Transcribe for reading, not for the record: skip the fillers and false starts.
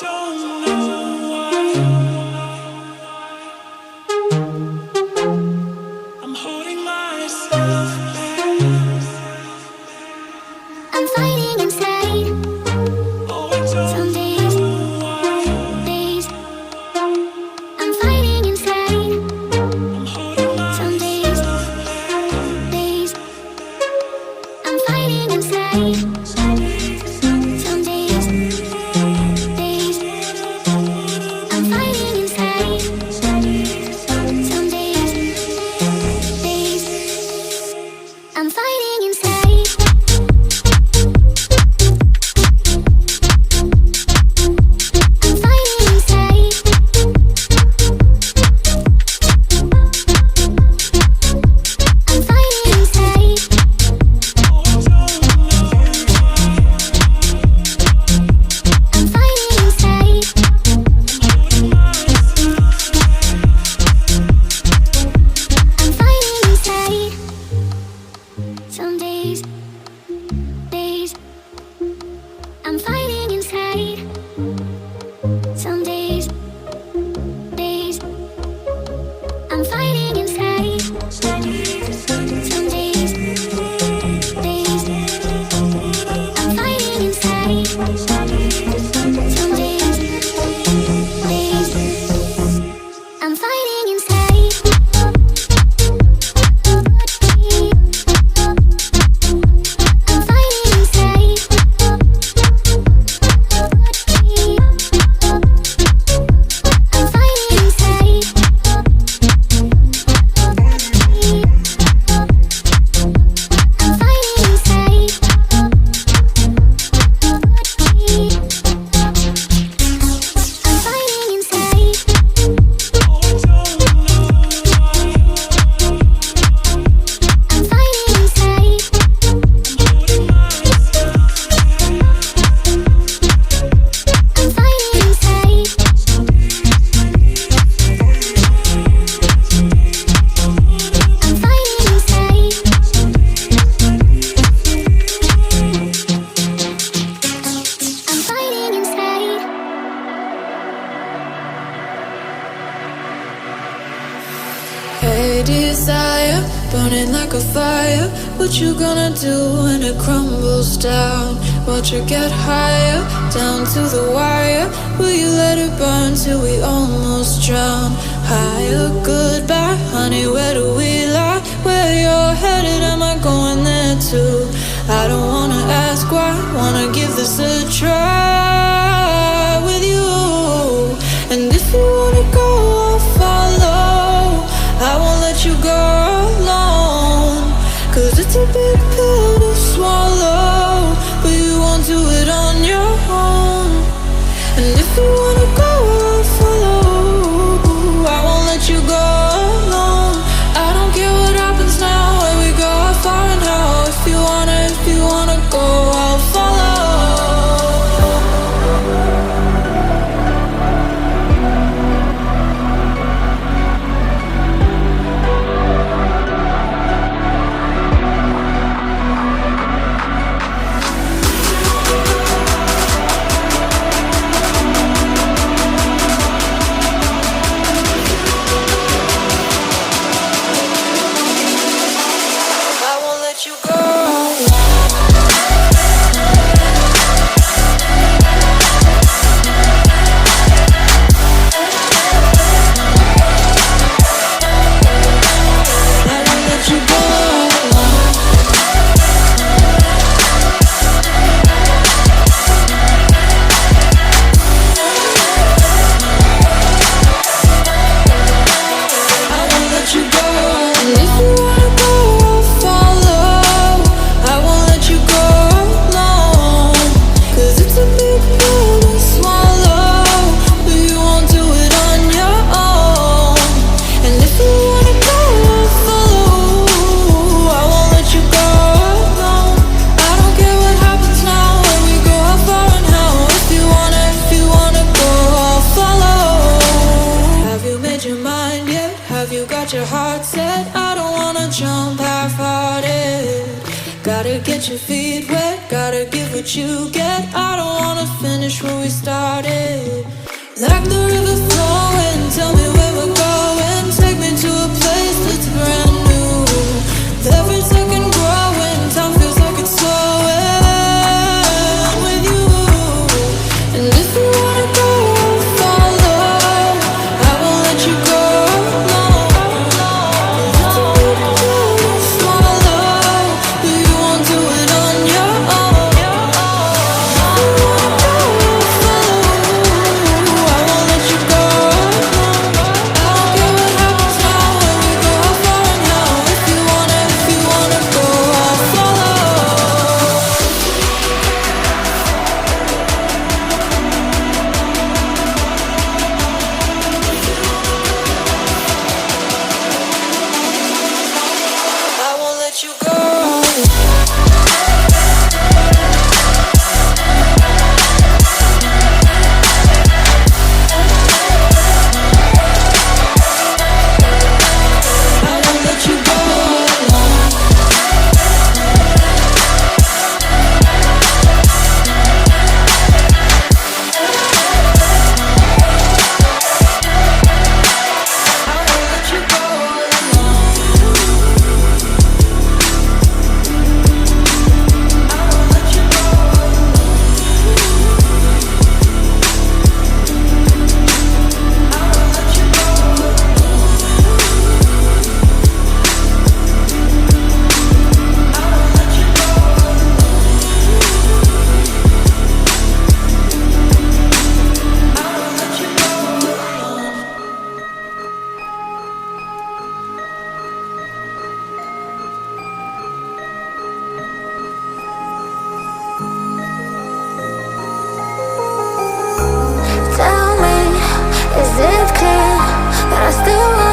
don't know why I'm holding myself back. I'm fighting inside. Oh, I don't Some days, know why days. I'm fighting inside. I'm holding Some days, myself back. days. I'm fighting inside. Some days, days. I'm fighting inside. Some days, days. I'm fighting inside. I'm fighting inside. I'm fighting inside. Oh, I don't know I'm fighting inside. holding myself I'm fighting inside. Some days, days. I'm fighting inside. Some days, days. I'm fighting inside. Some days, days. I'm fighting inside. Some days, days. I'm fighting inside. I'm fighting inside. I'm fighting inside. I'm fighting inside. I'm fighting inside. Oh, I don't know I'm fighting inside. holding myself I'm fighting inside. I'm fighting inside. I'm fighting inside. Hey desire, burning like a fire. What you gonna do when it crumbles down? Watch it get higher, down to the wire. Will you let it burn till we almost drown? Higher, goodbye, honey, where do we lie? Where you're headed, am I going there too? I don't wanna ask why, wanna give this a try with you. And if you wanna go, I'll follow. I won't let you go alone. 'Cause it's a big pill to swallow, but you won't do it on your own. And if you wanna go, I'll follow. I won't let you go alone. I don't care what happens now, where we go, how far and how. If you wanna go, I'll follow. I won't let you go. I won't let you go. I won't let you go. And if you wanna go, I'll follow. I won't let you go alone. 'Cause it's a big pill to swallow, but you won't do it on your own. And if you wanna go, I'll follow. I won't let you go alone. I don't care what happens now, where we go, how far and how. If you wanna go, I'll follow. Have you made your mind yet? Have you got your heart set? I don't wanna jump half-hearted. Gotta get your feet wet, gotta give what you get. I don't wanna finish where we started. Like the river flowing, tell me where we're going. Take me to a place that's brand new. Every second growing, time feels like it's slowing with you. And if you wanna go, I'll follow. I won't let you go alone. It's a bit to swallow, but you won't do it on your own. If you wanna go, I'll follow. I won't let you go alone. I don't care what happens now when we go far now. If you wanna go, I'll follow. I won't let you go. I won't let you go alone. I won't let you go alone. Tell me, is it clear that I still want